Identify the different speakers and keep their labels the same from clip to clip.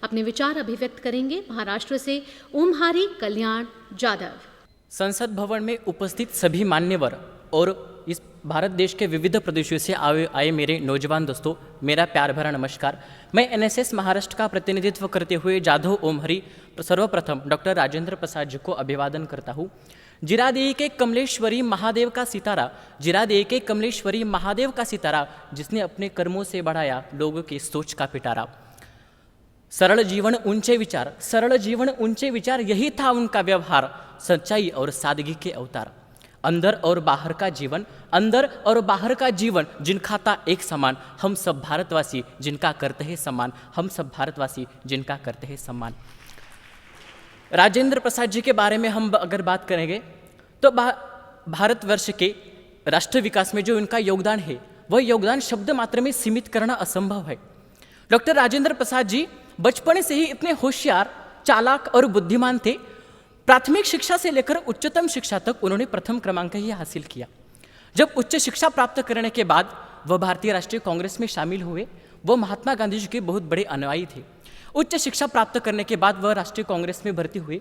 Speaker 1: अपने विचार अभिव्यक्त करेंगे महाराष्ट्र से ओमहारी कल्याण जाधव।
Speaker 2: संसद भवन में उपस्थित सभी मान्यवर और इस भारत देश के विविध प्रदेशों से आए मेरे नौजवान दोस्तों, मेरा प्यार भरा नमस्कार। मैं एनएसएस महाराष्ट्र का प्रतिनिधित्व करते हुए जाधव ओमहरी सर्वप्रथम डॉक्टर राजेंद्र प्रसाद जी को अभिवादन करता हूँ। जिरादेई के कमलेश्वरी महादेव का सितारा, जिरादेई के कमलेश्वरी महादेव का सितारा, जिसने अपने कर्मों से बढ़ाया लोगों की सोच का पिटारा। सरल जीवन ऊंचे विचार, सरल जीवन ऊंचे विचार, यही था उनका व्यवहार, सच्चाई और सादगी के अवतार। अंदर और बाहर का जीवन, अंदर और बाहर का जीवन, जिनका था एक समान, हम सब भारतवासी जिनका करते हैं सम्मान, हम सब भारतवासी जिनका करते हैं सम्मान। राजेंद्र प्रसाद जी के बारे में हम अगर बात करेंगे तो भारतवर्ष के राष्ट्र विकास में जो इनका योगदान है, वह योगदान शब्द मात्र में सीमित करना असंभव है। डॉक्टर राजेंद्र प्रसाद जी बचपन से ही इतने होशियार, चालाक और बुद्धिमान थे। प्राथमिक शिक्षा से लेकर उच्चतम शिक्षा तक उन्होंने प्रथम क्रमांक ही हासिल किया। जब उच्च शिक्षा प्राप्त करने के बाद वह भारतीय राष्ट्रीय कांग्रेस में शामिल हुए। वह महात्मा गांधी जी के बहुत बड़े अनुयायी थे। उच्च शिक्षा प्राप्त करने के बाद वह राष्ट्रीय कांग्रेस में भर्ती हुए।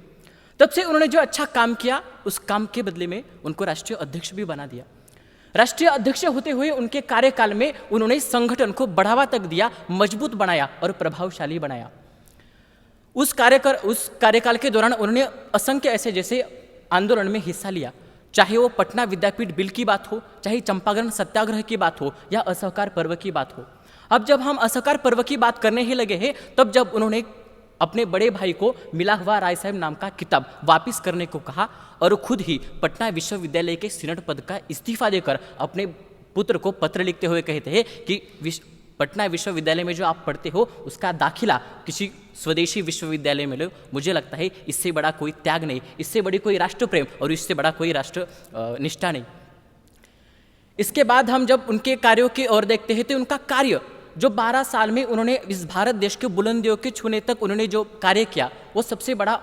Speaker 2: तब से उन्होंने जो अच्छा काम किया, उस काम के बदले में उनको राष्ट्रीय अध्यक्ष भी बना दिया। राष्ट्रीय अध्यक्ष होते हुए उनके कार्यकाल में उन्होंने संगठन को बढ़ावा तक दिया, मजबूत बनाया और प्रभावशाली बनाया। उस कार्यकाल के दौरान उन्होंने असंख्य ऐसे जैसे आंदोलन में हिस्सा लिया, चाहे वो पटना विद्यापीठ बिल की बात हो, चाहे चंपारण सत्याग्रह की बात हो या असहकार पर्व की बात हो। अब जब हम असहकार पर्व की बात करने ही लगे हैं, तब जब उन्होंने अपने बड़े भाई को मिला हुआ राय साहब नाम का किताब वापस करने को कहा और खुद ही पटना विश्वविद्यालय के सीनेट पद का इस्तीफा देकर अपने पुत्र को पत्र लिखते हुए कहते हैं कि पटना विश्वविद्यालय में जो आप पढ़ते हो उसका दाखिला किसी स्वदेशी विश्वविद्यालय में लो। मुझे लगता है इससे बड़ा कोई त्याग नहीं, इससे बड़ी कोई राष्ट्र प्रेम और इससे बड़ा कोई राष्ट्र निष्ठा नहीं। इसके बाद हम जब उनके कार्यों की ओर देखते हैं तो उनका कार्य जो 12 साल में उन्होंने इस भारत देश के बुलंदियों के छूने तक उन्होंने जो कार्य किया, वो सबसे बड़ा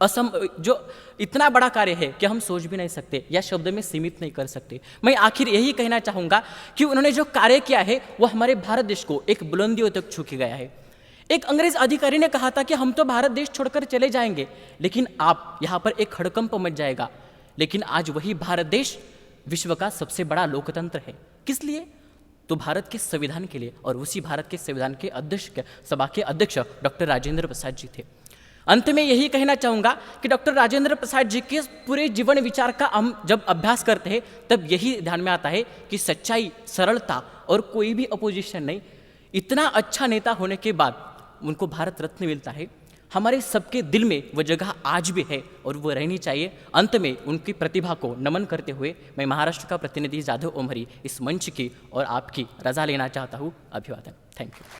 Speaker 2: जो इतना बड़ा कार्य है कि हम सोच भी नहीं सकते या शब्द में सीमित नहीं कर सकते। मैं आखिर यही कहना चाहूँगा कि उन्होंने जो कार्य किया है वो हमारे भारत देश को एक बुलंदियों तक छू के गया है। एक अंग्रेज अधिकारी ने कहा था कि हम तो भारत देश छोड़कर चले जाएंगे, लेकिन आप यहाँ पर एक हड़कंप मच जाएगा। लेकिन आज वही भारत देश विश्व का सबसे बड़ा लोकतंत्र है। किस लिए? तो भारत के संविधान के लिए, और उसी भारत के संविधान के सभा के अध्यक्ष डॉक्टर राजेंद्र प्रसाद जी थे। अंत में यही कहना चाहूँगा कि डॉक्टर राजेंद्र प्रसाद जी के पूरे जीवन विचार का हम जब अभ्यास करते हैं तब यही ध्यान में आता है कि सच्चाई, सरलता और कोई भी अपोजिशन नहीं। इतना अच्छा नेता होने के बाद उनको भारत रत्न मिलता है। हमारे सबके दिल में वो जगह आज भी है और वो रहनी चाहिए। अंत में उनकी प्रतिभा को नमन करते हुए मैं महाराष्ट्र का प्रतिनिधि जाधव ओमहरी इस मंच की और आपकी रजा लेना चाहता हूँ। अभिवादन। Thank you.